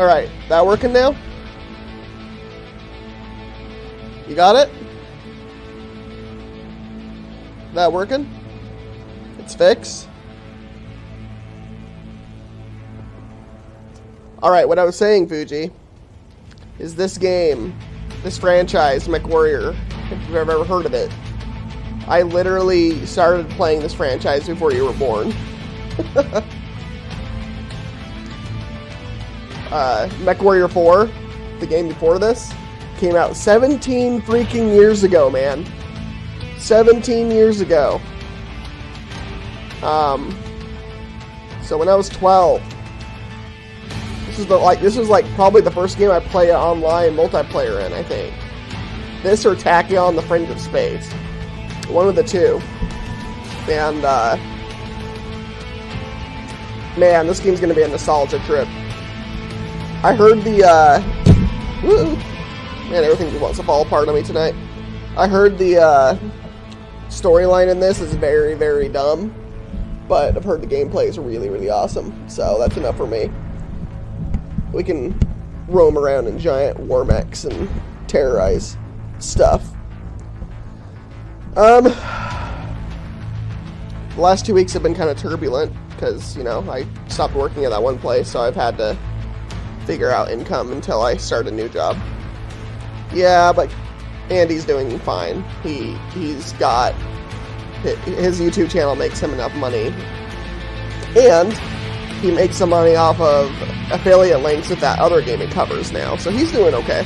Alright, that working now? You got it? That working? It's fixed? Alright, what I was saying, Fuji, is this game, this franchise, Mech Warrior, if you've ever heard of it, I literally started playing this franchise before you were born. Mech Warrior 4, the game before this, came out 17 freaking years ago, man. 17 years ago. So when I was 12, this was like probably the first game I played online multiplayer in, I think. This or Tachyon: The Fringe of Space. One of the two. And man, this game's gonna be a nostalgia trip. I heard the man, everything just wants to fall apart on me tonight. I heard the storyline in this is very, very dumb, but I've heard the gameplay is really, really awesome, so that's enough for me. We can roam around in giant war mechs and terrorize stuff. The last 2 weeks have been kind of turbulent because, you know, I stopped working at that one place, so I've had to figure out income until I start a new job. Yeah, but Andy's doing fine. He's got his YouTube channel makes him enough money, and he makes some money off of affiliate links with that other game it covers now. So he's doing okay.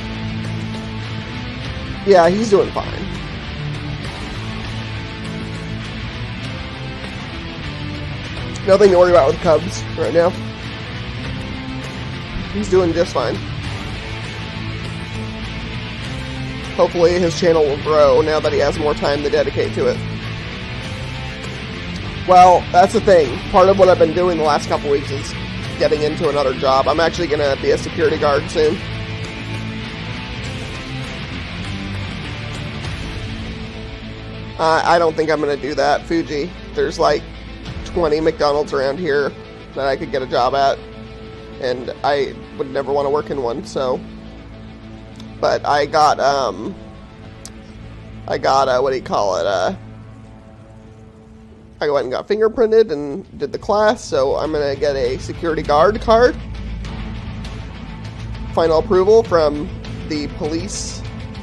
Yeah, he's doing fine. Nothing to worry about with Cubs right now. He's doing just fine. Hopefully his channel will grow now that he has more time to dedicate to it. Well, that's the thing. Part of what I've been doing the last couple weeks is getting into another job. I'm actually going to be a security guard soon. I don't think I'm going to do that, Fuji. There's like 20 McDonald's around here that I could get a job at, and I would never want to work in one, so. But I got what do you call it, I went and got fingerprinted and did the class, so I'm going to get a security guard card. Final approval from the police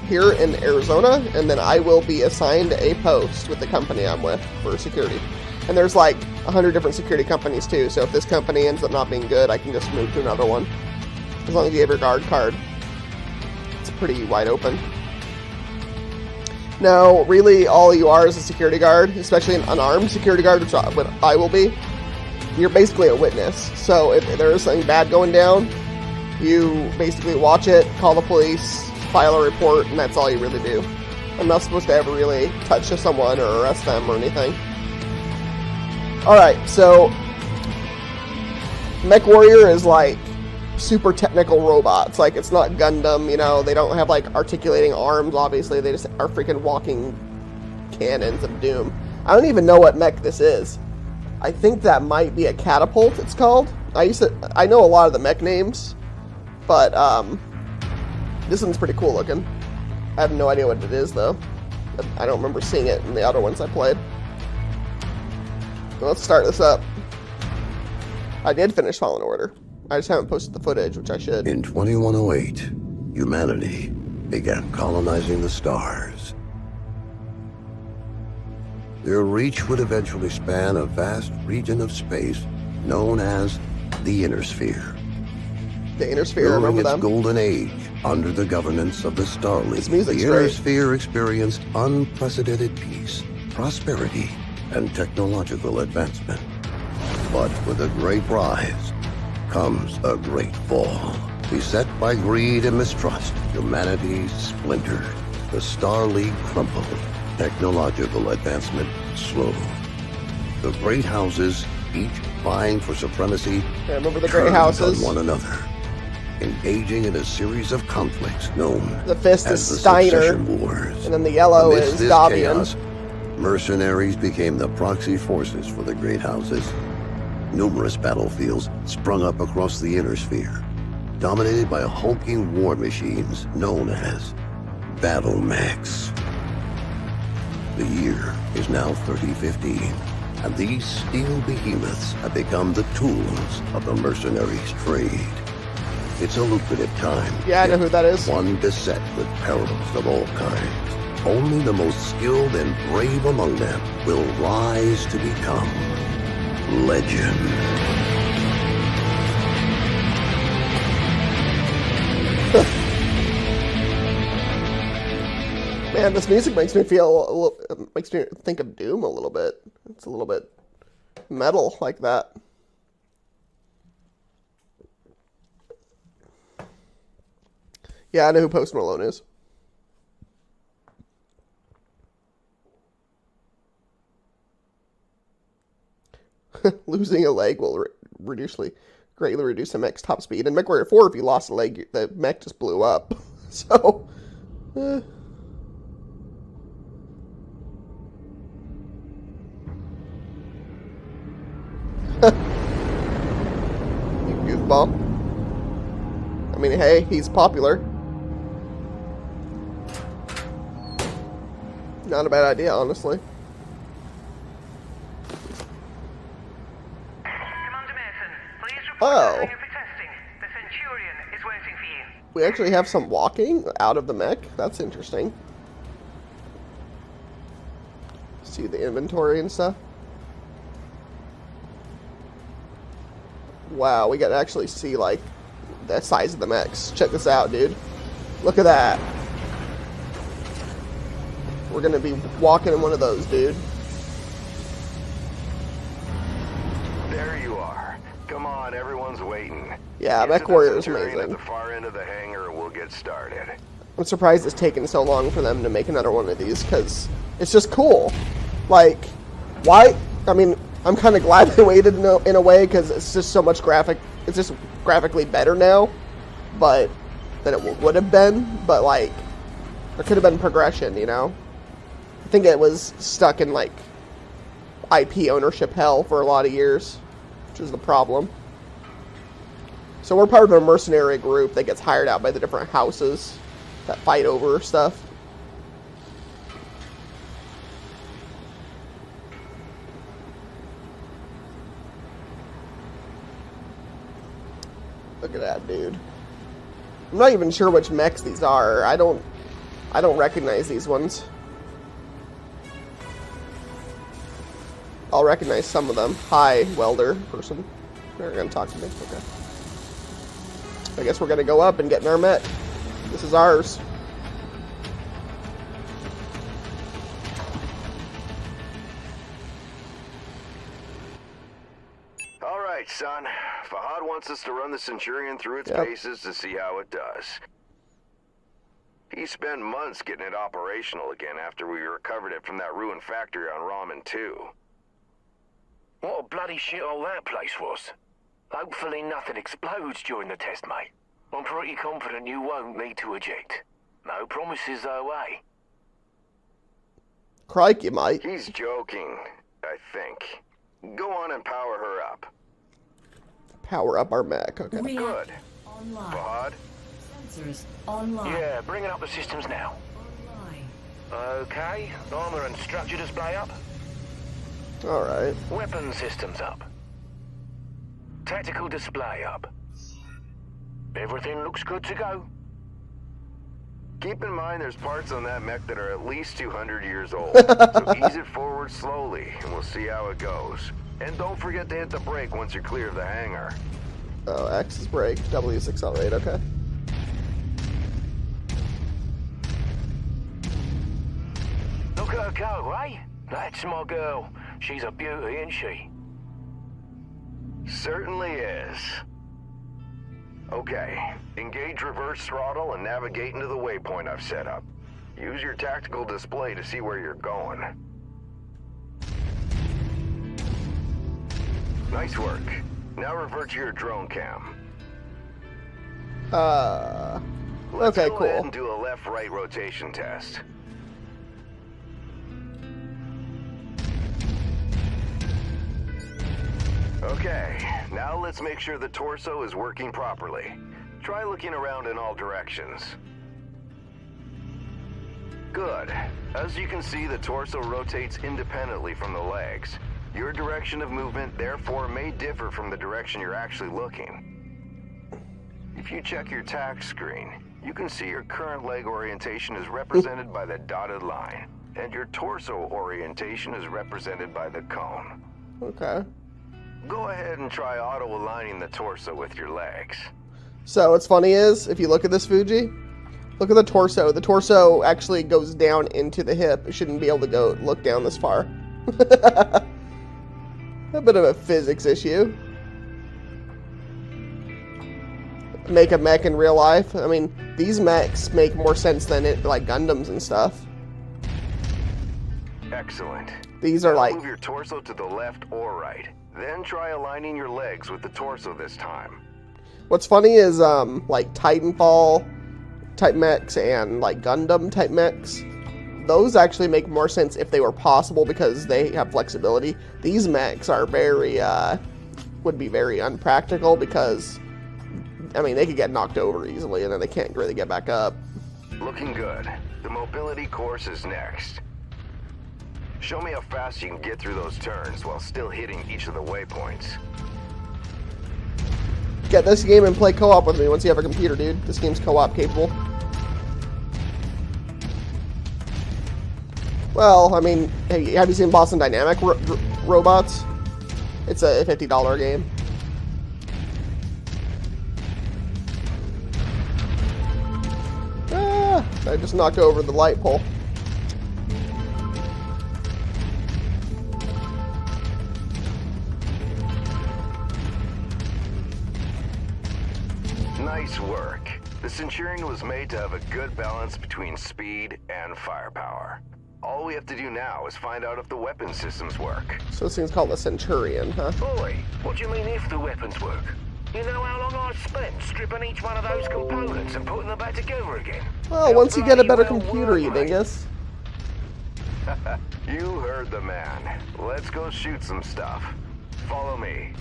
here in Arizona, and then I will be assigned a post with the company I'm with for security. And there's like 100 different security companies too, so if this company ends up not being good, I can just move to another one. As long as you have your guard card. It's pretty wide open. Now, really, all you are is a security guard, especially an unarmed security guard, which I will be. You're basically a witness. So if there is something bad going down, you basically watch it, call the police, file a report, and that's all you really do. I'm not supposed to ever really touch someone or arrest them or anything. Alright, so Mech Warrior is like super technical robots. Like, it's not Gundam, you know, they don't have like articulating arms, obviously, they just are freaking walking cannons of doom. I don't even know what mech this is. I think that might be a catapult, it's called. I know a lot of the mech names, but this one's pretty cool looking. I have no idea what it is though. I don't remember seeing it in the other ones I played. Let's start this up. I did finish Fallen Order. I just haven't posted the footage, which I should. In 2108, humanity began colonizing the stars. Their reach would eventually span a vast region of space known as the Inner Sphere. The Inner Sphere, I remember them. During its golden age, under the governance of the Star League, the Inner great. Sphere experienced unprecedented peace, prosperity, and technological advancement. But with a great rise comes a great fall. Beset by greed and mistrust, humanity splintered. The Star League crumbled. Technological advancement slowed. The great houses, each vying for supremacy, I remember the great houses on one another, engaging in a series of conflicts known the fist as is the Steiner, Succession Wars. and then the yellow Amidst is this Davian. chaos, mercenaries became the proxy forces for the great houses. Numerous battlefields sprung up across the Inner Sphere. dominated by hulking war machines known as battle mechs. The year is now 3015, and these steel behemoths have become the tools of the mercenaries' trade. It's a lucrative time. Yeah, I know who that is. One beset with perils of all kinds. Only the most skilled and brave among them will rise to become legend. Man, this music makes me feel makes me think of Doom a little bit. It's a little bit metal like that. Yeah, I know who Post Malone is. Losing a leg will greatly reduce the mech's top speed. In MechWarrior 4, if you lost a leg, the mech just blew up. So, You goofball. I mean, hey, he's popular. Not a bad idea, honestly. Commander Mason, please report Oh. to the hangar for testing. The Centurion is waiting for you. We actually have some walking out of the mech. That's interesting. See the inventory and stuff. Wow, we got to actually see, like, the size of the mechs. Check this out, dude. Look at that. We're going to be walking in one of those, dude. There you are. Come on, everyone's waiting. Yeah, Get Mech to the Warrior is Centurion amazing. At the far end of the hangar, and we'll get started. I'm surprised it's taken so long for them to make another one of these, because it's just cool. Like, why? I mean, I'm kind of glad they waited in a way, because it's just so much it's just graphically better now, but than it would have been. But, like, there could have been progression, you know? I think it was stuck in, like, IP ownership hell for a lot of years, which is the problem. So we're part of a mercenary group that gets hired out by the different houses that fight over stuff. Look at that, dude. I'm not even sure which mechs these are. I don't recognize these ones. I'll recognize some of them. Hi, welder person. They're gonna talk to me. Okay. I guess we're gonna go up and get in our mech. This is ours. All right, son. Fahad wants us to run the Centurion through its paces to see how it does. He spent months getting it operational again after we recovered it from that ruined factory on Ramen 2. What a bloody shithole that place was. Hopefully nothing explodes during the test, mate. I'm pretty confident you won't need to eject. No promises though, eh? Crikey, mate. He's joking, I think. Go on and power her up. Power up our mech. Okay. Good. Online. Fahad? Sensors online. Yeah, bringing up the systems now. Online. Okay, armor and structure display up. Alright. Weapon systems up. Tactical display up. Everything looks good to go. Keep in mind there's parts on that mech that are at least 200 years old. So ease it forward slowly, and we'll see how it goes. And don't forget to hit the brake once you're clear of the hangar. Oh, X is brake, W is accelerate, okay. Look at her go, eh? That's my girl. She's a beauty, isn't she? Certainly is. Okay, engage reverse throttle and navigate into the waypoint I've set up. Use your tactical display to see where you're going. Nice work. Now revert to your drone cam. Let's okay, go ahead cool. and do a left-right rotation test. Okay, now let's make sure the torso is working properly. Try looking around in all directions. Good. As you can see, the torso rotates independently from the legs. Your direction of movement, therefore, may differ from the direction you're actually looking. If you check your tack screen, you can see your current leg orientation is represented by the dotted line, and your torso orientation is represented by the cone. Okay. Go ahead and try auto-aligning the torso with your legs. So what's funny is, if you look at this Fuji, look at the torso. The torso actually goes down into the hip. It shouldn't be able to go look down this far. A bit of a physics issue. Make a mech in real life. I mean, these mechs make more sense than it, like Gundams and stuff. Excellent. These are Now like... move your torso to the left or right. Then try aligning your legs with the torso this time. What's funny is, like Titanfall type mechs and like Gundam type mechs, those actually make more sense if they were possible because they have flexibility. These mechs are very, would be very unpractical because, I mean, they could get knocked over easily and then they can't really get back up. Looking good. The mobility course is next. Show me how fast you can get through those turns while still hitting each of the waypoints. Get this game and play co-op with me once you have a computer, dude. This game's co-op capable. Well, I mean, hey, have you seen Boston Dynamic Robots? It's a $50 game. Ah, I just knocked over the light pole. Nice work. The Centurion was made to have a good balance between speed and firepower. All we have to do now is find out if the weapon systems work. So this thing's called the Centurion, huh? Boy, what do you mean if the weapons work? You know how long I've spent stripping each one of those components and putting them back together again? Well, once you get a better Bloody well computer, work, you mate. dingus. You heard the man. Let's go shoot some stuff. Follow me.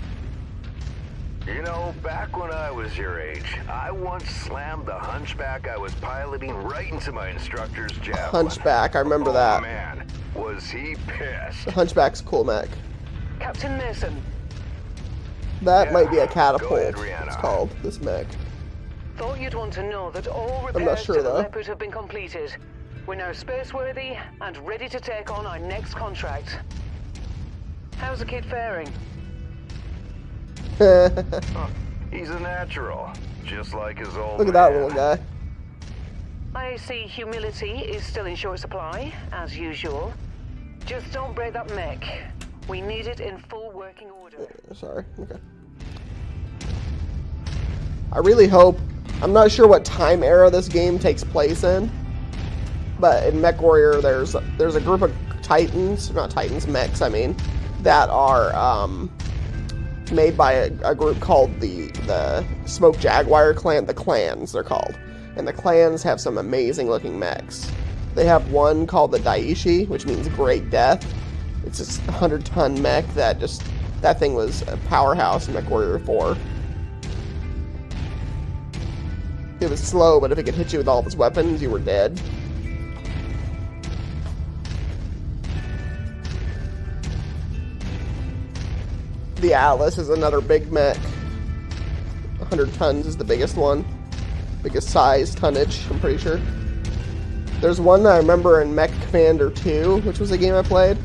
You know, back when I was your age, I once slammed the hunchback I was piloting right into my instructor's javelin. Hunchback, I remember that. Oh man, was he pissed. The Hunchback's a cool mech. Captain Mason, That Yeah, might be a go catapult, ahead, Rihanna. it's called, this mech. thought you'd want to know that all not repairs sure, to the though. Leopard have been completed. We're now spaceworthy and ready to take on our next contract. How's the kid faring? He's a natural, just like his old Look at that man. little guy. I see humility is still in short supply, as usual. Just don't break that mech. We need it in full working order. Sorry, okay. I really hope, I'm not sure what time era this game takes place in, but in Mech Warrior there's a group of Titans, not Titans, mechs I mean, that are made by a group called the Smoke Jaguar clan, the clans they're called. And the clans have some amazing looking mechs. They have one called the Daishi, which means Great Death. It's this 100-ton mech that thing was a powerhouse in Mech Warrior 4. It was slow, but if it could hit you with all of its weapons, you were dead. The Atlas is another big mech. 100 tons is the biggest one. Biggest size, tonnage, I'm pretty sure. There's one that I remember in Mech Commander 2, which was a game I played,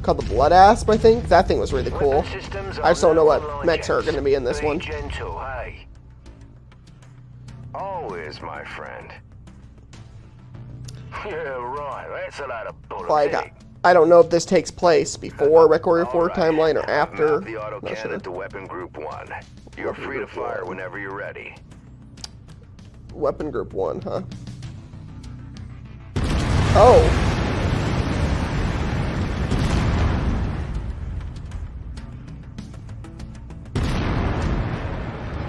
called the Blood Asp, I think. That thing was really cool. Weapon systems I just don't know what online, mechs are gents. going to be in this Be one. gentle, hey? Always, my friend. Yeah, right. That's a lot of bullshit. Like, I don't know if this takes place before Mech Warrior 4 All right. timeline or after. Mount the auto Not cannon sure. to Weapon Group 1. You're Weapon free to Group fire 1. whenever you're ready. Weapon Group 1, huh? Oh.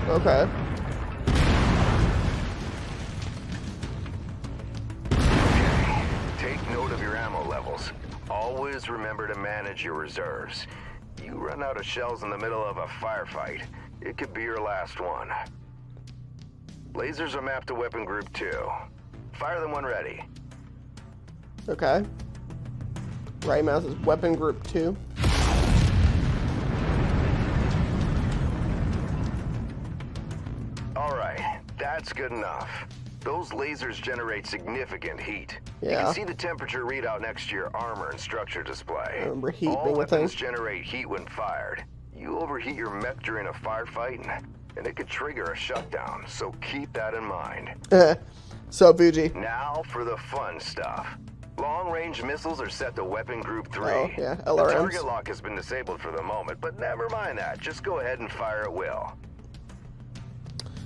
Okay. Take note of your ammo levels. Always remember to manage your reserves. You run out of shells in the middle of a firefight, it could be your last one. Lasers are mapped to Weapon Group 2. Fire them when ready. Okay. Right mouse is Weapon Group 2. Alright, that's good enough. Those lasers generate significant heat. You Yeah. can see the temperature readout next to your armor and structure display. I remember heat All being a thing. weapons generate heat when fired. You overheat your mech during a firefight, and it could trigger a shutdown, so keep that in mind. So, Fuji. Now for the fun stuff. Long-range missiles are set to Weapon Group 3. Oh, yeah, The LRMs. target lock has been disabled for the moment, but never mind that. Just go ahead and fire at will.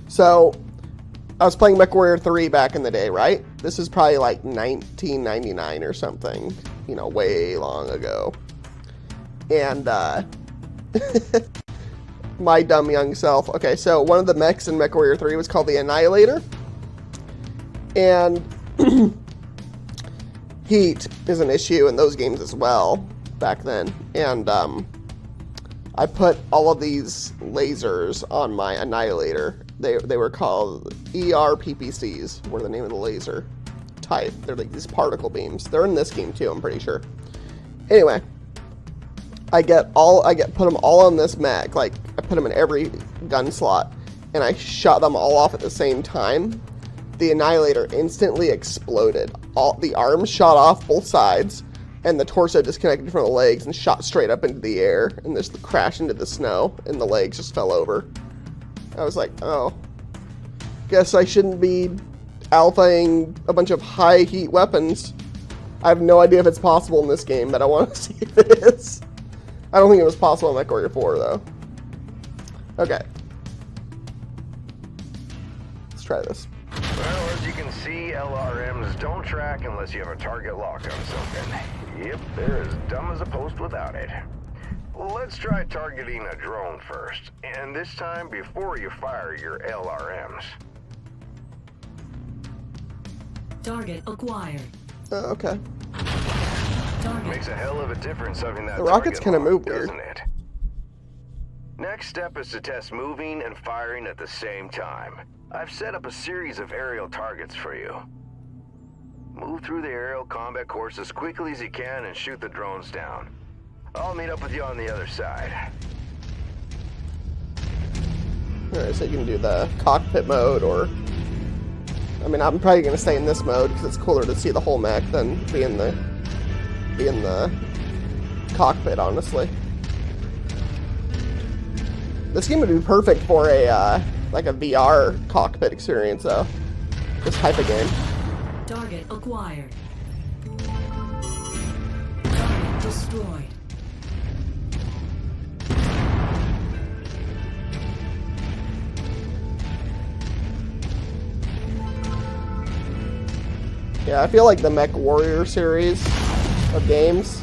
So, I was playing MechWarrior 3 back in the day, right? This is probably like 1999 or something, you know, way long ago. And, my dumb young self. Okay, so one of the mechs in MechWarrior 3 was called the Annihilator. And heat is an issue in those games as well, back then. And, I put all of these lasers on my Annihilator. They were called ERPPCs, were the name of the laser type. They're like these particle beams. They're in this game too, I'm pretty sure. Anyway, I put them all on this mech. Like, I put them in every gun slot, and I shot them all off at the same time. The Annihilator instantly exploded. All the arms shot off both sides, and the torso disconnected from the legs and shot straight up into the air, and just crashed into the snow, and the legs just fell over. I was like, oh, guess I shouldn't be alphaing a bunch of high heat weapons. I have no idea if it's possible in this game, but I want to see if it is. I don't think it was possible in MechWarrior 4, though. Okay. Let's try this. Well, as you can see, LRMs don't track unless you have a target lock on something. Yep, they're as dumb as a post without it. Let's try targeting a drone first, and this time before you fire your LRMs. Target acquired. Okay. Target. Makes a hell of a difference having that The rockets target kinda lock, move weird. doesn't it? Next step is to test moving and firing at the same time. I've set up a series of aerial targets for you. Move through the aerial combat course as quickly as you can and shoot the drones down. I'll meet up with you on the other side. Alright, so you can do the cockpit mode, or... I mean, I'm probably going to stay in this mode, because it's cooler to see the whole mech than be in the cockpit, honestly. This game would be perfect for a, like a VR cockpit experience, though. This type of game. Target acquired. Target destroyed. Yeah, I feel like the Mech Warrior series of games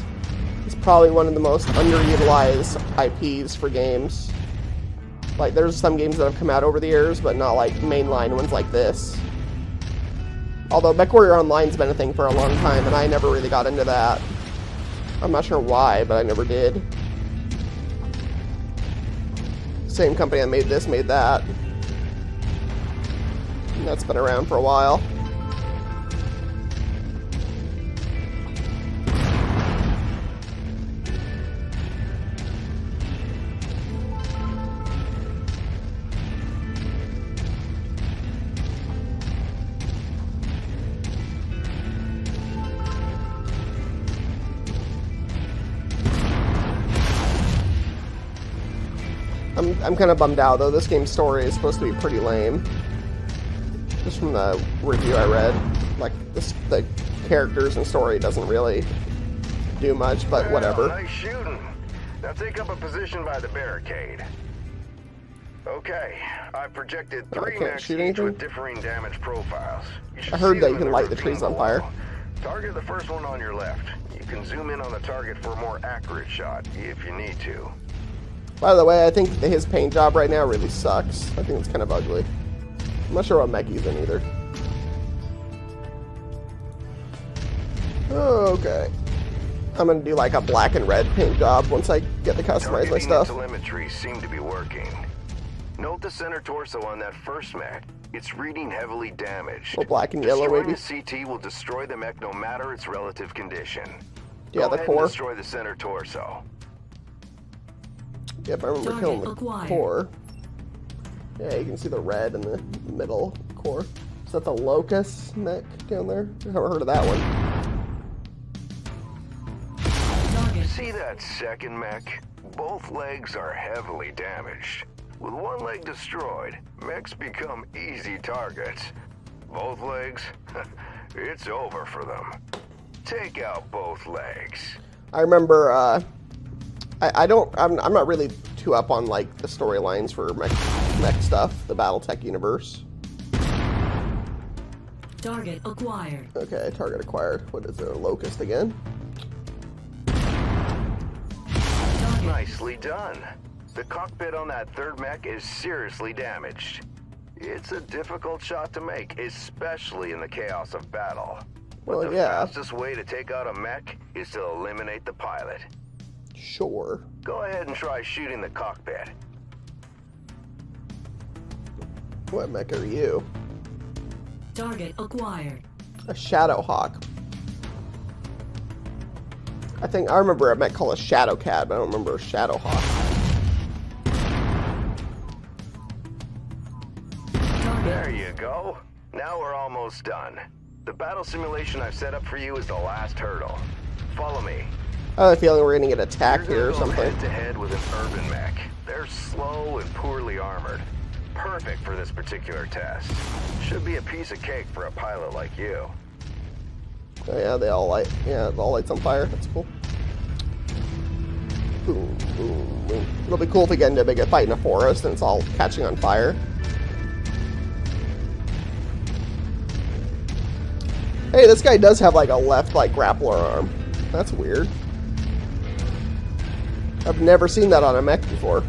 is probably one of the most underutilized IPs for games. Like, there's some games that have come out over the years, but not like mainline ones like this. Although MechWarrior Online's been a thing for a long time, and I never really got into that. I'm not sure why, but I never did. Same company that made this made that. And that's been around for a while. I'm kind of bummed out, though. This game's story is supposed to be pretty lame. Just from the review I read. Like, the characters and story doesn't really do much, but whatever. Nice shooting. Now take up a position by the barricade. Okay, I projected Oh, I 3 can't mechs shoot each anything? with differing damage profiles. You should I heard see that them you in can light the ravine trees on below. fire. Target the first one on your left. You can zoom in on the target for a more accurate shot if you need to. By the way, I think his paint job right now really sucks. I think it's kind of ugly. I'm not sure what mech he's in either. Okay. I'm gonna do like a black and red paint job once I get to customize my Targeting stuff. and telemetry seem to be working. Note the center torso on that first mech. It's reading heavily damaged. Well, black and yellow, Destroying maybe. the CT will destroy the mech no matter its relative condition. Yeah, Go the ahead core. and destroy the center torso. Yep, I remember Target killing the acquired. core. Yeah, you can see the red in the middle core. Is that the Locust mech down there? I haven't heard of that one. Target. See that second mech? Both legs are heavily damaged. With one leg destroyed, mechs become easy targets. Both legs, it's over for them. Take out both legs. I remember, I'm not really too up on, like, the storylines for mech stuff, the Battletech universe. Target acquired. Okay, target acquired. What is it, a Locust again? Target. Nicely done. The cockpit on that third mech is seriously damaged. It's a difficult shot to make, especially in the chaos of battle. But Well, the yeah. fastest way to take out a mech is to eliminate the pilot. Sure. Go ahead and try shooting the cockpit. What mech are you? Target acquired. A Shadowhawk. I remember a mech called a Shadowcat, but I don't remember a Shadowhawk. There you go. Now we're almost done. The battle simulation I've set up for you is the last hurdle. Follow me. I have a feeling we're gonna get attacked You're here or gonna go something. head to head with an urban mech. They're slow and poorly armored. Perfect for this particular test. Should be a piece of cake for a pilot like you. Oh, yeah, they all light. Yeah, it all lights on fire. That's cool. Boom, boom, boom. It'll be cool if we get into a big fight in a forest and it's all catching on fire. Hey, this guy does have like a left like grappler arm. That's weird. I've never seen that on a mech before.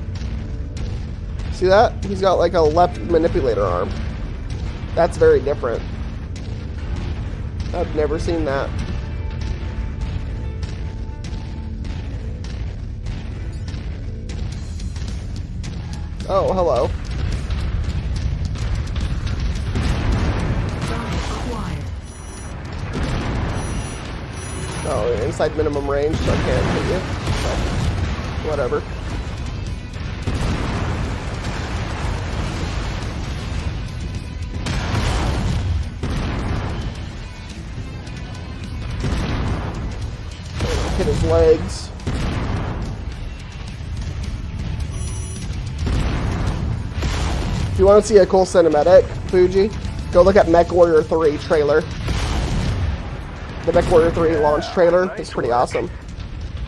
See that? He's got like a left manipulator arm. That's very different. I've never seen that. Oh, hello. Target acquired. Oh, you're inside minimum range, so I can't hit you. Okay. Whatever. Hit his legs. If you want to see a cool cinematic, Fuji, go look at Mech Warrior 3 trailer. The Mech Warrior 3 launch trailer is pretty awesome.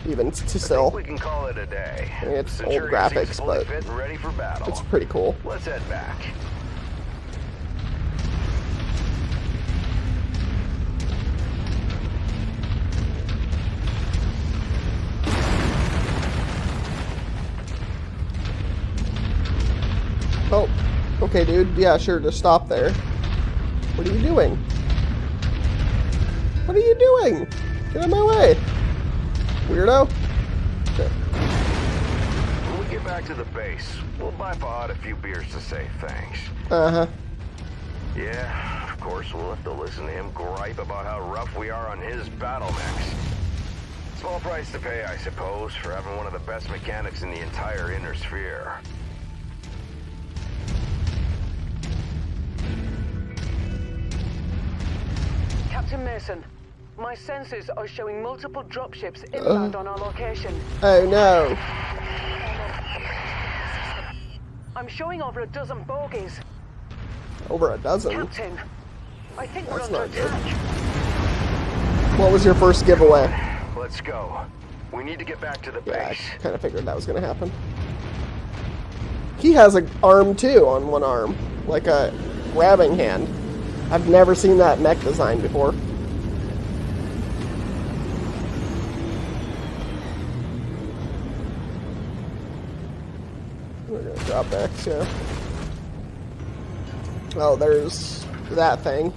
Even to I think still. we can call it a day. I mean, it's The old Centurion seems graphics, fully but fit and ready for battle. it's pretty cool. Let's head back. Oh, okay, dude. Yeah, sure, just stop there. What are you doing? What are you doing? Get out of my way. Weirdo. Okay. When we get back to the base, we'll buy Fahad a few beers to say thanks. Uh-huh. Yeah, of course, we'll have to listen to him gripe about how rough we are on his battle mechs. Small price to pay, I suppose, for having one of the best mechanics in the entire inner sphere. Captain Mason, my sensors are showing multiple dropships inbound on our location. Oh, no. I'm showing over a dozen bogies. Over a dozen. Captain, I think we're That's under not good. attack. What was your first giveaway? Let's go. We need to get back to the Yeah, I base. kind of figured that was going to happen. He has an arm, too, on one arm. Like a grabbing hand. I've never seen that mech design before. We're going to drop next, yeah. Oh, there's that thing.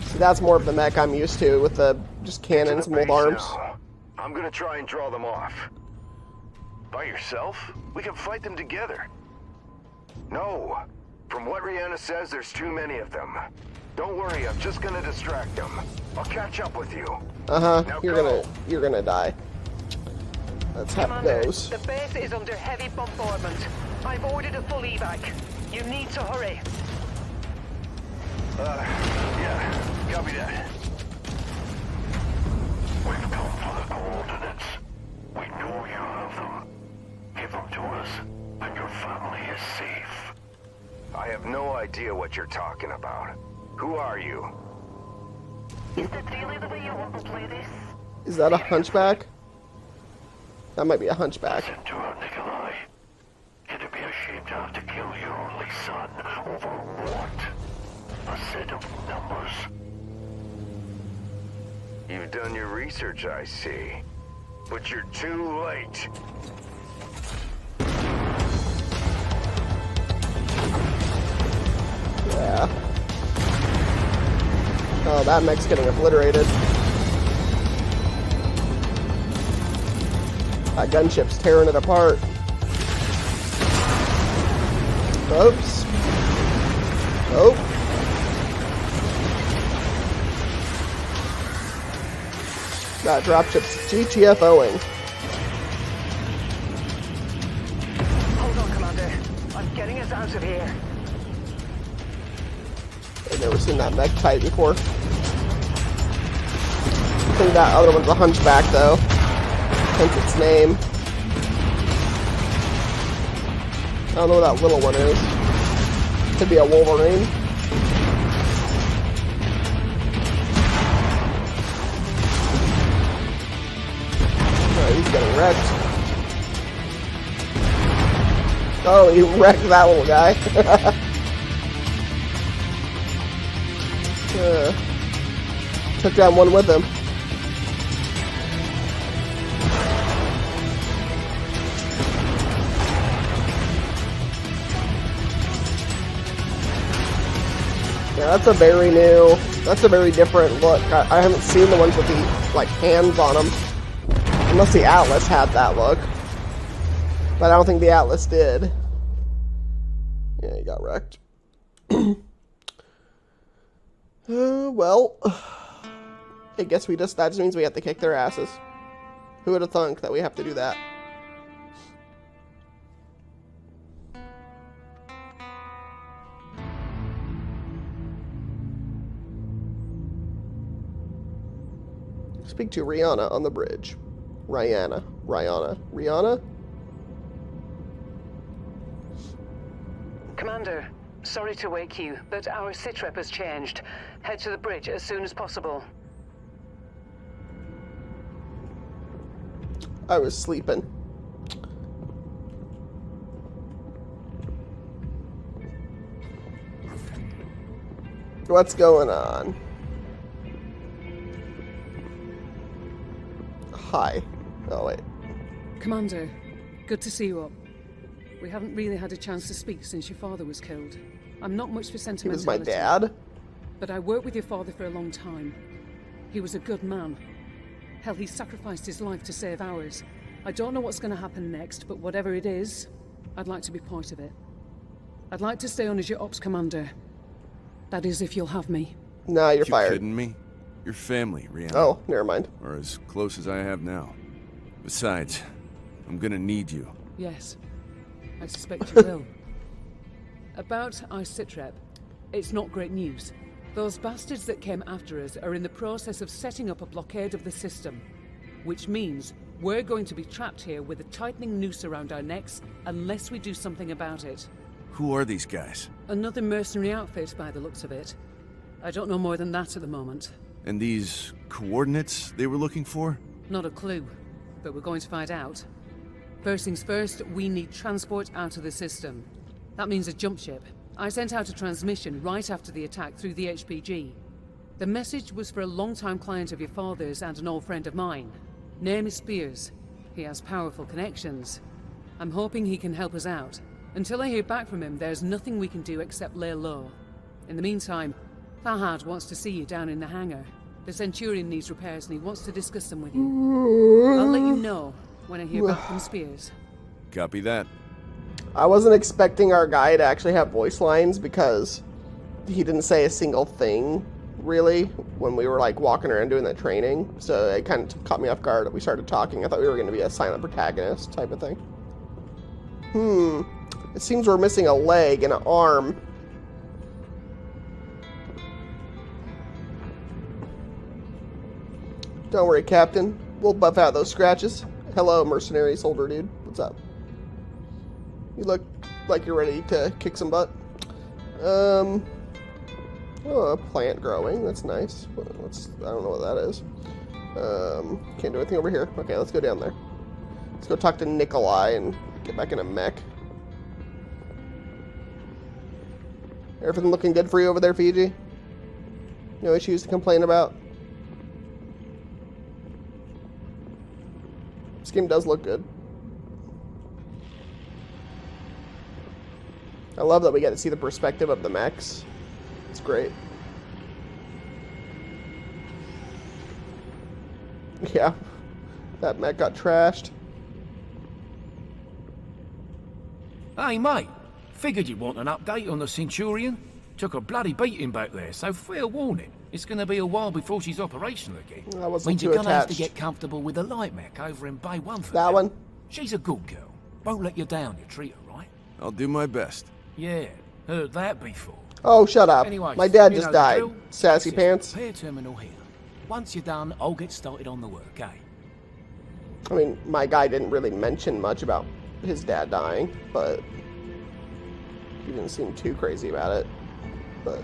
See, that's more of the mech I'm used to, with the just cannons and To the old base arms. now. I'm gonna try and draw them off. By yourself? We can fight them together. No. From what Rihanna says, there's too many of them. Don't worry, I'm just gonna distract them. I'll catch up with you. Uh-huh. Now You're go. gonna die. That's how it Commander, goes. the base is under heavy bombardment. I've ordered a full evac. You need to hurry. Yeah, copy that. We've come for the coordinates. We know you have them. Give them to us, and your family is safe. I have no idea what you're talking about. Who are you? Is that really the way you want to play this? Is that a hunchback? That might be a hunchback. Said to her, Nikolai, it'd be a shame to have to kill your only son over what? A set of numbers. You've done your research, I see. But you're too late. Yeah. Oh, that mech's getting obliterated. That gunship's tearing it apart. Oops. Oh. That dropship's GTFOing. Hold on, Commander. I'm getting us out of here. I've never seen that mech type before. I think that other one's a hunchback, though. Hence its name. I don't know what that little one is. Could be a Wolverine. Oh, he's getting wrecked. Oh, he wrecked that little guy. Took down one with him. Yeah, that's a very different look. I haven't seen the ones with the, like, hands on them. Unless the Atlas had that look. But I don't think the Atlas did. Yeah, he got wrecked. Well, I guess that just means we have to kick their asses. Who would have thunk that we have to do that? Speak to Rihanna on the bridge. Rihanna? Commander, sorry to wake you, but our sitrep has changed. Head to the bridge as soon as possible. I was sleeping. What's going on? Hi. Oh, wait. Commander, good to see you up. We haven't really had a chance to speak since your father was killed. I'm not much for He sentimentality. was my dad? But I worked with your father for a long time. He was a good man. Hell, he sacrificed his life to save ours. I don't know what's going to happen next, but whatever it is, I'd like to be part of it. I'd like to stay on as your ops commander. That is, if you'll have me. Nah, you're You fired. kidding me? Your family, Rihanna. Oh, never mind. Or as close as I have now. Besides, I'm gonna need you. Yes, I suspect you will. About our sitrep, it's not great news. Those bastards that came after us are in the process of setting up a blockade of the system, which means we're going to be trapped here with a tightening noose around our necks unless we do something about it. Who are these guys? Another mercenary outfit by the looks of it. I don't know more than that at the moment. And these coordinates they were looking for? Not a clue, but we're going to find out. First things first, we need transport out of the system. That means a jump ship. I sent out a transmission right after the attack through the HPG. The message was for a long-time client of your father's and an old friend of mine. Name is Spears. He has powerful connections. I'm hoping he can help us out. Until I hear back from him, there's nothing we can do except lay low. In the meantime, Fahad wants to see you down in the hangar. The Centurion needs repairs and he wants to discuss them with you. I'll let you know when I hear back from Spears. Copy that. I wasn't expecting our guy to actually have voice lines because he didn't say a single thing, really, when we were, like, walking around doing that training. So it kind of caught me off guard that we started talking. I thought we were going to be a silent protagonist type of thing. It seems we're missing a leg and an arm. Don't worry, Captain. We'll buff out those scratches. Hello, mercenary soldier dude. What's up? You look like you're ready to kick some butt. Oh, a plant growing. That's nice. I don't know what that is. Can't do anything over here. Okay, let's go down there. Let's go talk to Nikolai and get back in a mech. Everything looking good for you over there, Fiji? No issues to complain about? This game does look good. I love that we get to see the perspective of the mechs. It's great. Yeah, that mech got trashed. Hey, mate. Figured you'd want an update on the Centurion. Took a bloody beating back there, so fair warning. It's going to be a while before she's operational again. I wasn't Means too you're going to have attached. to get comfortable with the light mech over in Bay 1 for That now. one? She's a good girl. Won't let you down, you treat her right. I'll do my best. Yeah, heard that before. Oh, shut up. Anyways, My dad you just know the died. drill. Sassy Access pants. Repair terminal here. Once you're done, I'll get started on the work, eh? I mean, my guy didn't really mention much about his dad dying, but he didn't seem too crazy about it. But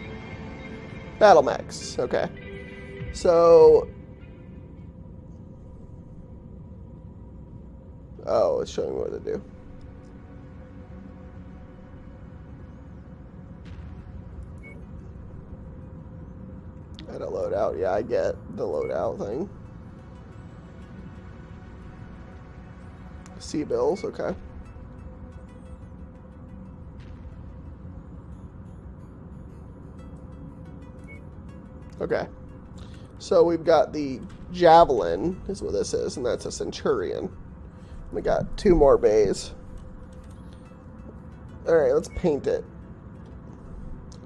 battle mechs, okay. So, oh, it's showing me what to do. Add a loadout. Yeah, I get the loadout thing. Sea bills, okay. Okay. So we've got the Javelin, is what this is, and that's a Centurion. We got 2 more bays. Alright, let's paint it.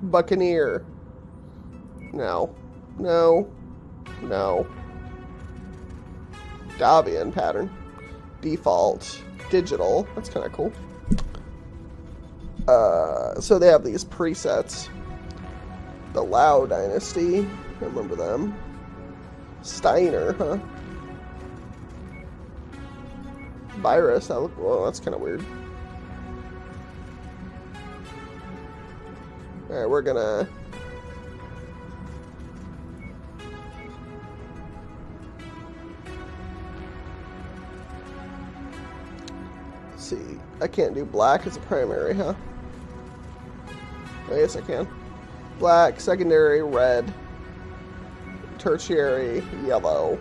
Buccaneer. No. No. No. Davian pattern. Default. Digital. That's kind of cool. So they have these presets. The Lau Dynasty. I remember them. Steiner, huh? Virus. Well, that's kind of weird. Alright, we're gonna... Let's see. I can't do black as a primary, huh? I guess I can. Black, secondary, red, tertiary, yellow.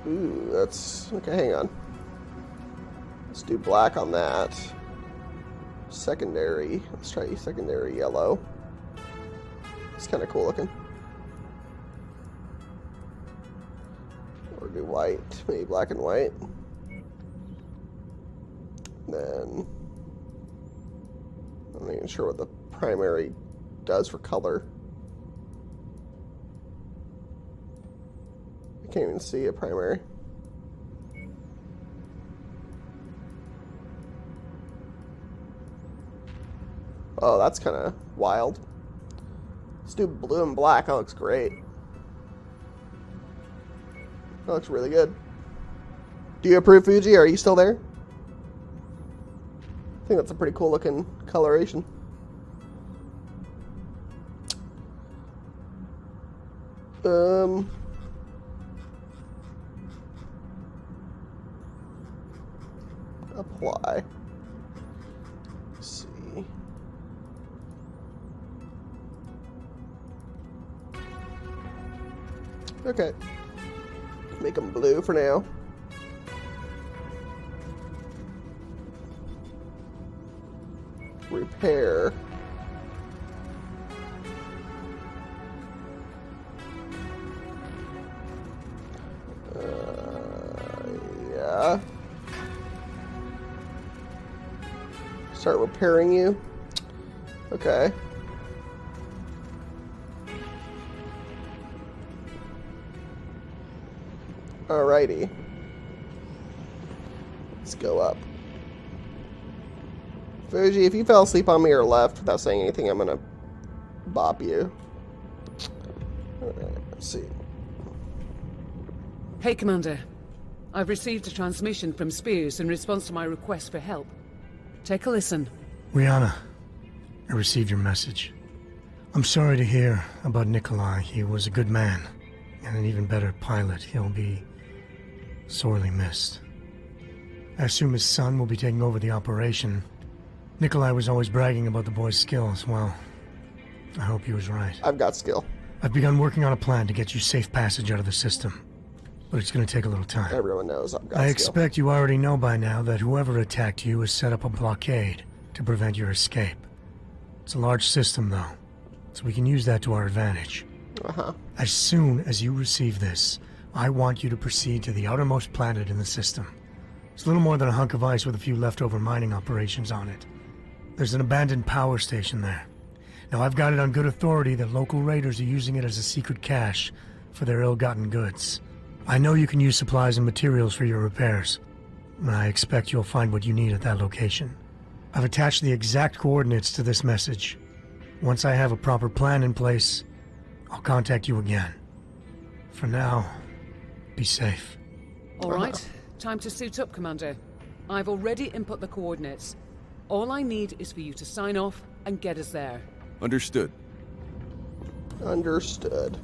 Ooh, that's... Okay, hang on. Let's do black on that. Secondary. Let's try secondary yellow. It's kind of cool looking. Or do white. Maybe black and white. Then... I'm not even sure what the primary does for color. I can't even see a primary. Oh, that's kind of wild. Let's do blue and black. That looks great. That looks really good. Do you approve, Fuji? Are you still there? I think that's a pretty cool looking coloration. Apply. Let's see. Okay. Make them blue for now. Repair. Yeah. Start repairing you. Okay. Alrighty. Let's go up. Fuji, if you fell asleep on me or left without saying anything, I'm gonna bop you. Alright, let's see. Hey, Commander. I've received a transmission from Spears in response to my request for help. Take a listen. Rihanna, I received your message. I'm sorry to hear about Nikolai. He was a good man, and an even better pilot. He'll be sorely missed. I assume his son will be taking over the operation. Nikolai was always bragging about the boy's skills. Well, I hope he was right. I've got skill. I've begun working on a plan to get you safe passage out of the system, but it's going to take a little time. Everyone knows I've got I skill. expect you already know by now that whoever attacked you has set up a blockade to prevent your escape. It's a large system, though, so we can use that to our advantage. As soon as you receive this, I want you to proceed to the outermost planet in the system. It's little more than a hunk of ice with a few leftover mining operations on it. There's an abandoned power station there. Now, I've got it on good authority that local raiders are using it as a secret cache for their ill-gotten goods. I know you can use supplies and materials for your repairs, and I expect you'll find what you need at that location. I've attached the exact coordinates to this message. Once I have a proper plan in place, I'll contact you again. For now, be safe. All right, time to suit up, Commander. I've already input the coordinates. All I need is for you to sign off and get us there. Understood. Understood.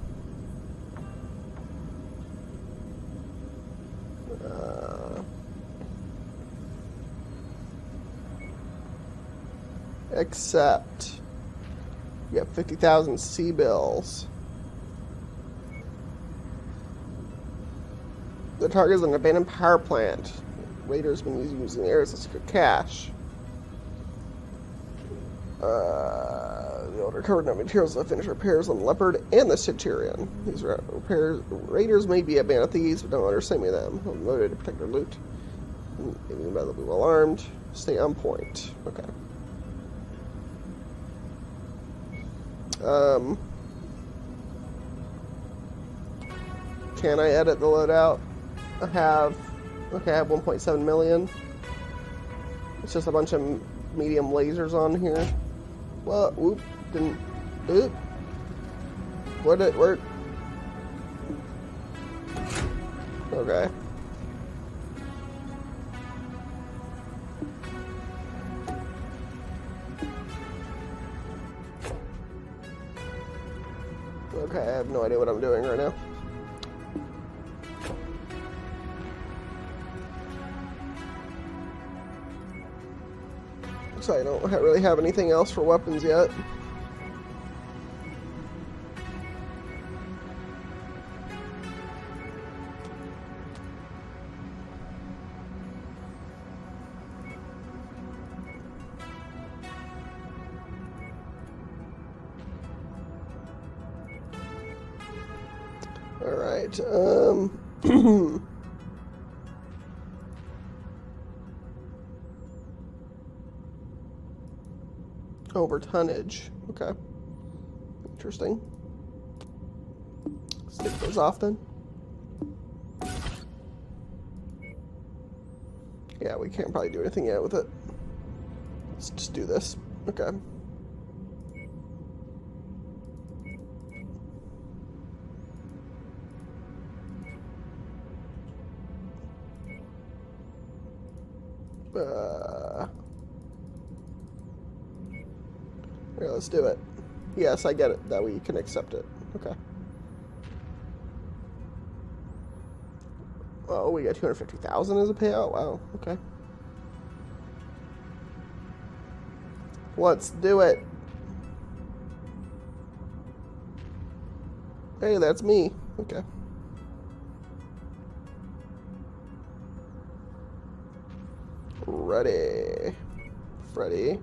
Except you have 50,000 C-bills. The target is an abandoned power plant. Raiders been using the area as a secret cache. The older recovered enough materials to finish repairs on the Leopard and the Centurion. These raiders may be abandoned thieves, but don't underestimate them. They're motivated to protect their loot. They'll be well armed. Stay on point. Okay. Can I edit the loadout? I have 1.7 million. It's just a bunch of medium lasers on here. What? Whoop. Didn't. Oop. Where'd it work? Okay. Okay, I have no idea what I'm doing right now. So I don't really have anything else for weapons yet. All right. Over tonnage. Okay. Interesting. Stick those off then. Yeah, we can't probably do anything yet with it. Let's just do this. Okay. Here, let's do it. Yes, I get it. That way you can accept it. Okay. Oh, we got 250,000 as a payout? Wow, okay. Let's do it. Hey, that's me. Okay. Ready. Freddy.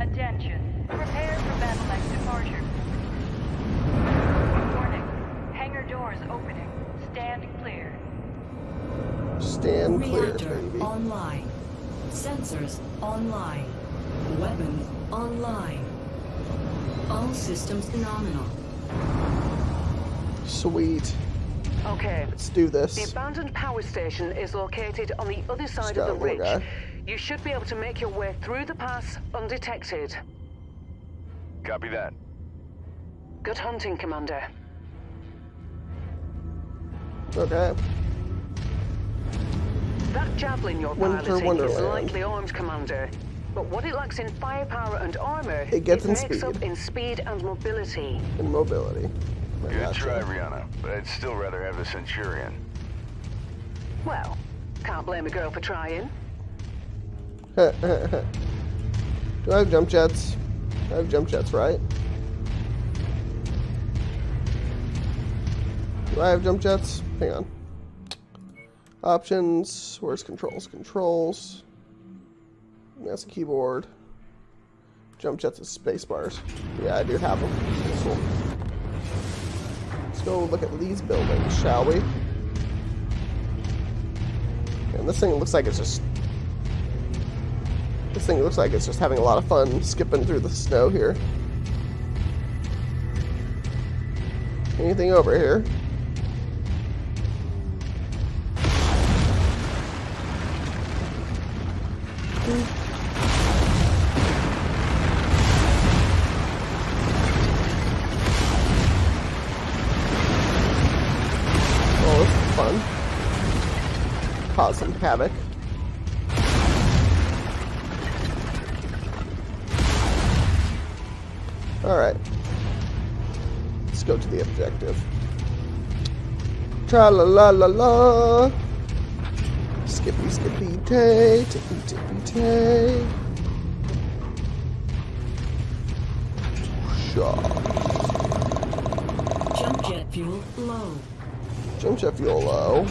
Attention. Prepare for battle. Stand clear. Stand clear, Reactor baby. online. Sensors online. Weapons online. All systems nominal. Sweet. Okay. Let's do The this. abandoned power station is located on the other side of the Scout, ridge. guy. You should be able to make your way through the pass undetected. Copy that. Good hunting, Commander. Okay. That javelin you're Winter piloting is Wonderland. lightly armed, Commander. But what it lacks in firepower and armor, It gets in makes speed. up in speed and mobility. And mobility. I Good gotcha. try, Rihanna, but I'd still rather have the Centurion. Well, can't blame a girl for trying. Do I have jump jets? I have jump jets, right? Do I have jump jets? Hang on. Options. Where's controls? Controls. That's a keyboard. Jump jets is space bars. Yeah, I do have them. Cool. Let's go look at these buildings, shall we? And this thing looks like it's just... This thing looks like it's just having a lot of fun skipping through the snow here. Anything over here? Oh, this is fun. Cause some havoc. Alright. Let's go to the objective. Tra-la-la-la-la. Skippy, skippy, tay, tippy, tippy, tay. Jump jet fuel low. Jump jet fuel low.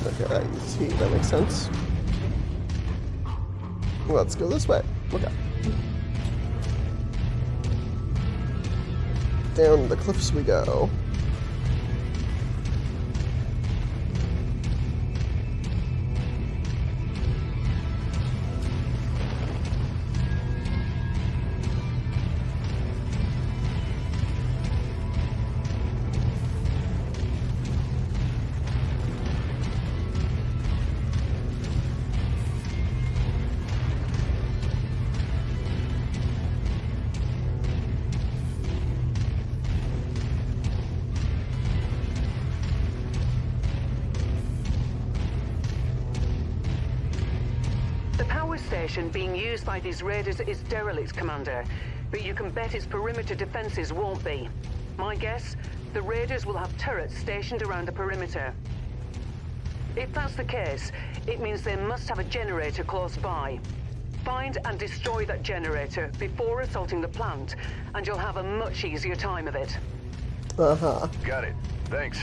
Okay, that uses heat. That makes sense. Let's go this way. Okay. Down the cliffs we go. The power station being used by these raiders is derelict, Commander, but you can bet its perimeter defenses won't be. My guess, the raiders will have turrets stationed around the perimeter. If that's the case, it means they must have a generator close by. Find and destroy that generator before assaulting the plant, and you'll have a much easier time of it. Uh-huh. Got it. Thanks.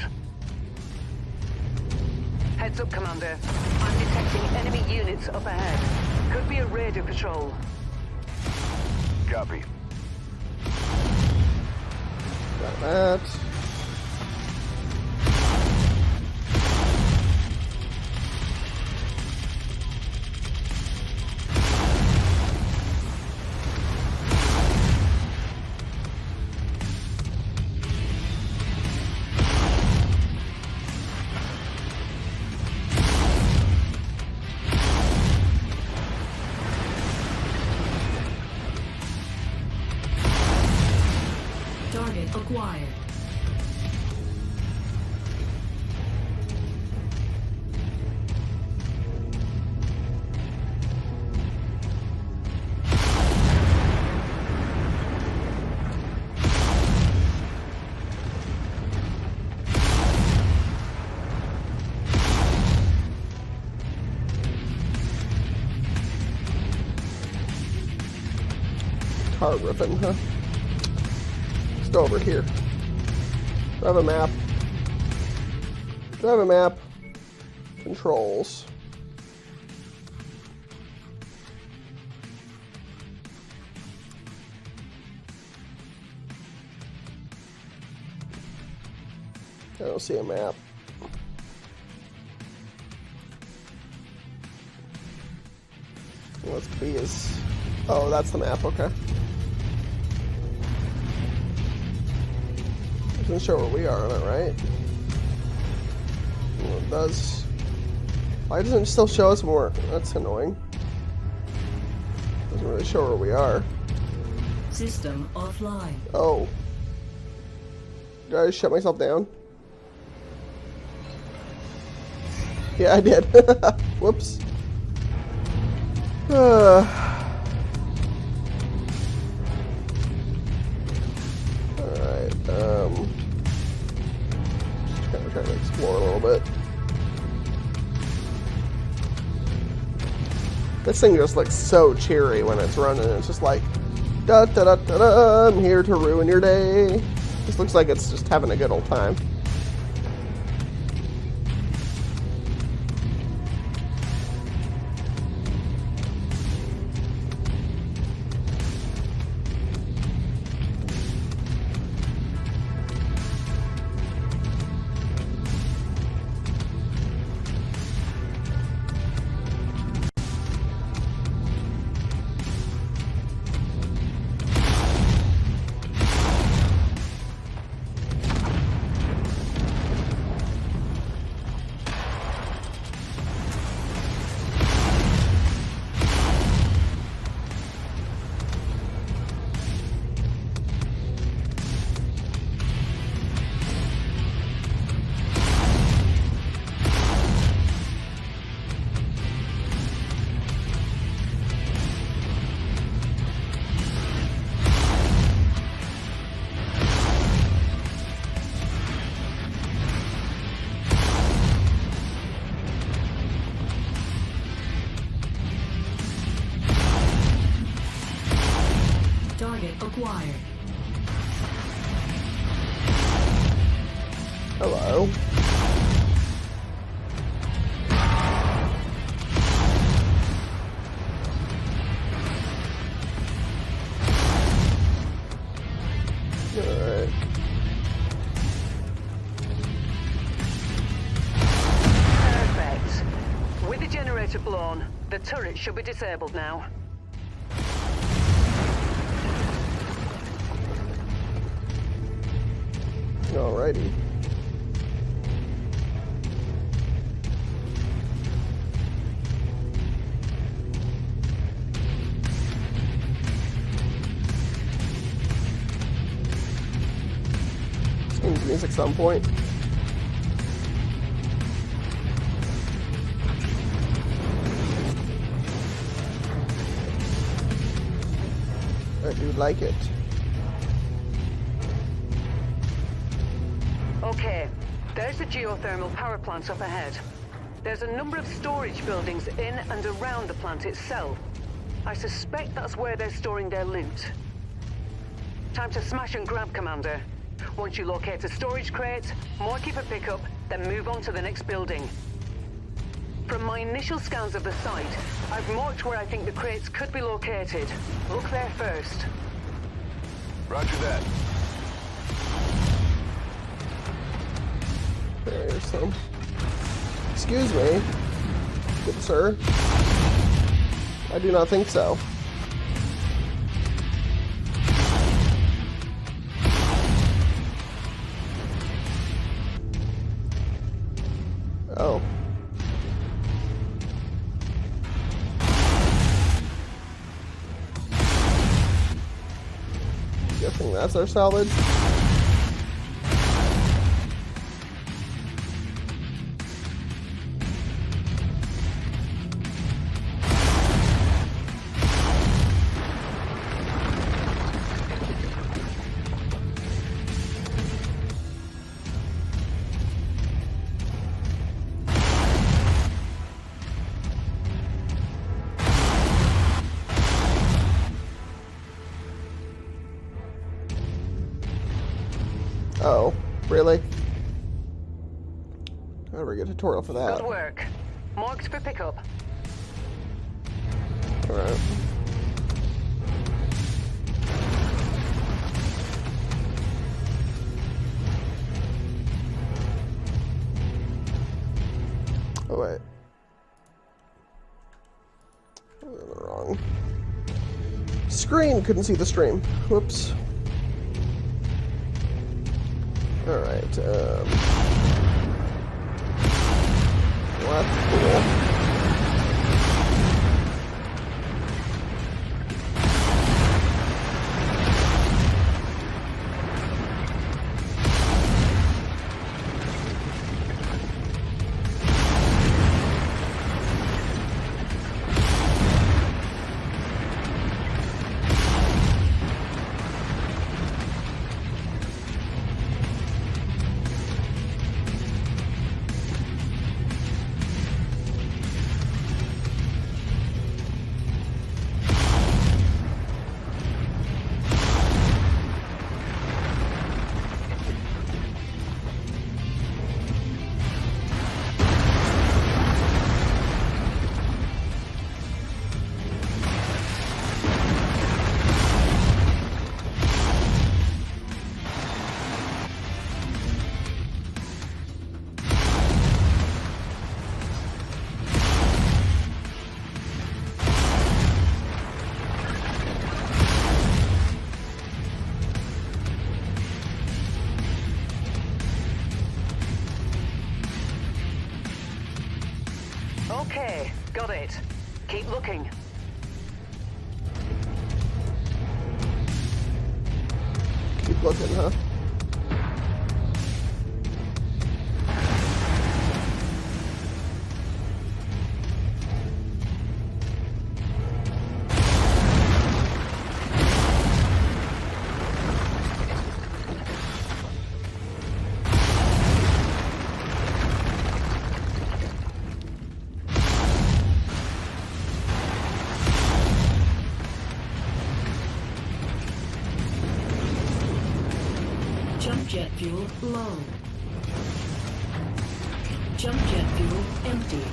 Heads up, Commander. I'm detecting enemy units up ahead. Could be a raider patrol. Copy. Got that. Target acquired. Tar ripping, huh? Let's go over here. Do I have a map? Do I have a map? Controls. I don't see a map. Let's B is... Oh, that's the map, okay. It doesn't show where we are on it, right? Well, it does. Why doesn't it still show us more? That's annoying. Doesn't really show where we are. System offline. Oh. Did I just shut myself down? Yeah, I did. Whoops. Alright, just kind of trying to explore a little bit. This thing just looks so cheery when it's running. It's just like, da da da da da, I'm here to ruin your day. Just looks like it's just having a good old time. Target acquired. Hello. Alright. Perfect. With the generator blown, the turret should be disabled now. Alrighty. Change music at some point. I do like it. Okay, there's the geothermal power plant up ahead. There's a number of storage buildings in and around the plant itself. I suspect that's where they're storing their loot. Time to smash and grab, Commander. Once you locate a storage crate, mark it for pickup, then move on to the next building. From my initial scans of the site, I've marked where I think the crates could be located. Look there first. Roger that. There's some. Excuse me, good sir. I do not think so. Oh. Guessing that's our salvage. Oh, really? I never get a tutorial for that. Good work. Marked for pickup. Alright. wait. I was on the wrong screen. Couldn't see the stream. Whoops. Alright, well, that's cool. Okay, got it. Keep looking. Keep looking, huh? Jump jet fuel low. Jump jet fuel empty.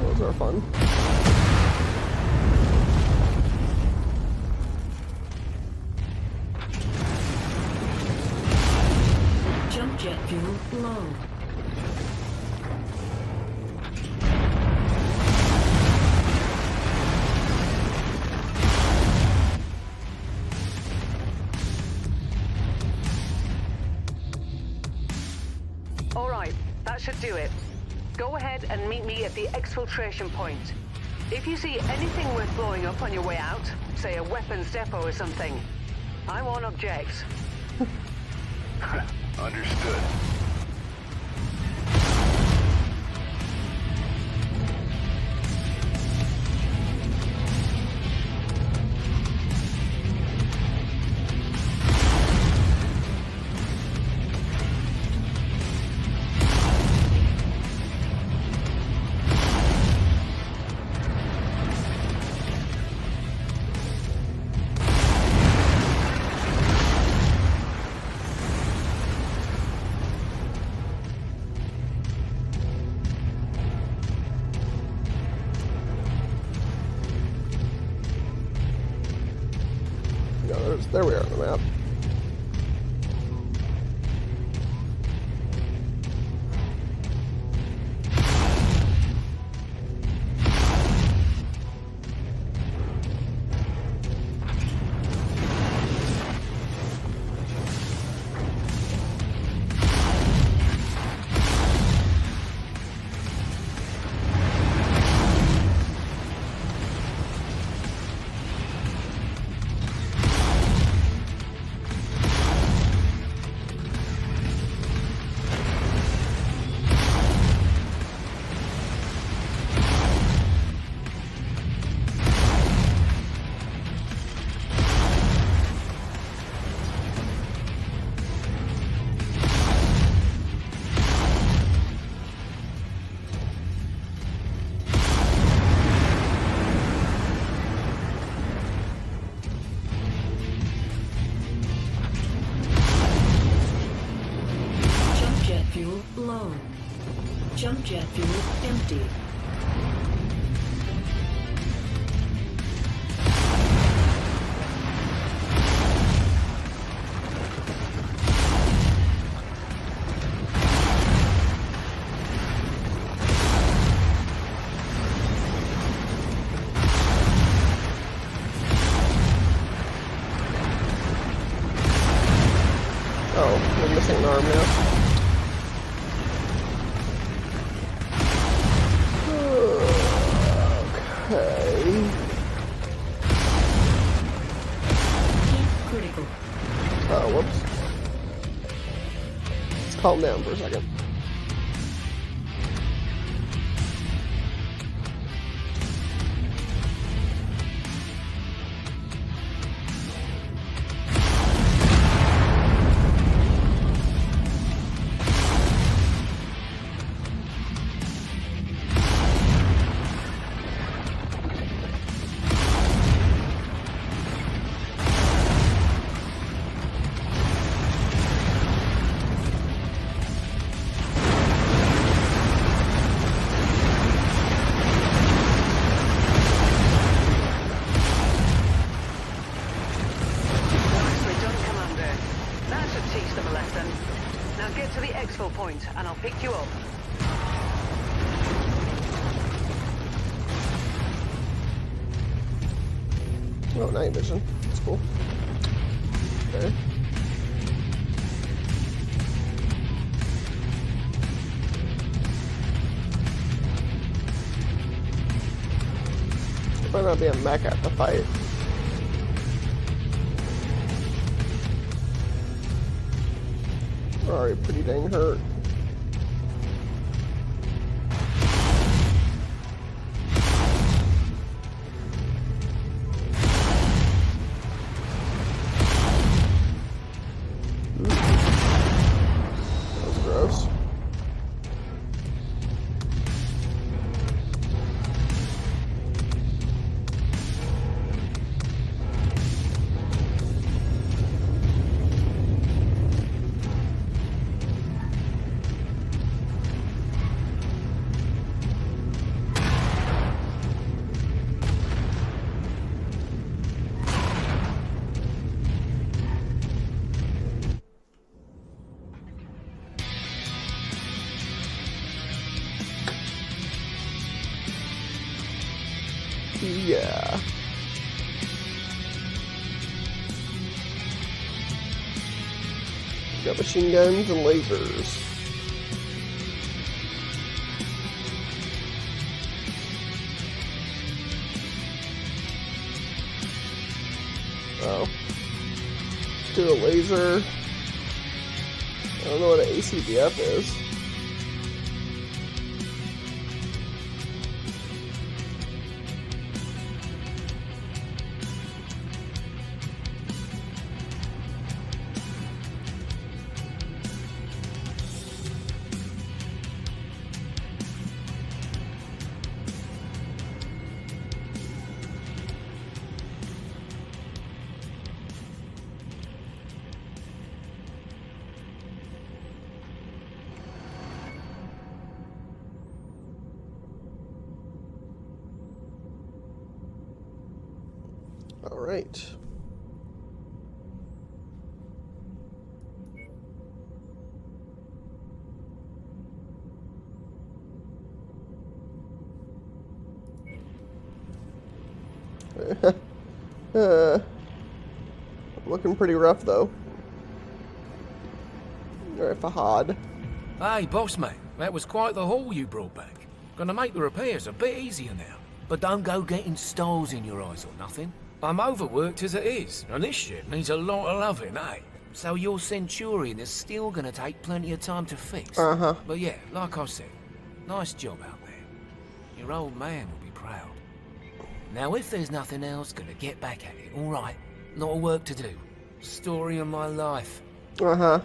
Those are fun. Jump jet fuel low. All right, that should do it. Go ahead and meet me at the exfiltration point. If you see anything worth blowing up on your way out, say a weapons depot or something, I won't object. Understood. There we are on the map. empty. Oh, we're missing an arm now. Okay. Critical. Oh, whoops. Let's calm down for a second. Nicely done, Commander. That should teach them a lesson. Now get to the exfil point, and I'll pick you up. Oh, night vision. That's cool. Okay. There might not be a mech at the fight. We're already pretty dang hurt. That was gross. Yeah. Got machine guns and lasers. Oh. Do a laser. I don't know what an ACDF is. All right. Looking pretty rough though. All right, Fahad. Hey, boss mate, that was quite the haul you brought back. Gonna make the repairs a bit easier now. But don't go getting stars in your eyes or nothing. I'm overworked as it is, and this ship needs a lot of loving, eh? So your Centurion is still gonna take plenty of time to fix. Uh-huh. But yeah, like I said, nice job out there. Your old man will be proud. Now if there's nothing else, gonna get back at it, alright? Lot of work to do. Story of my life. Uh-huh.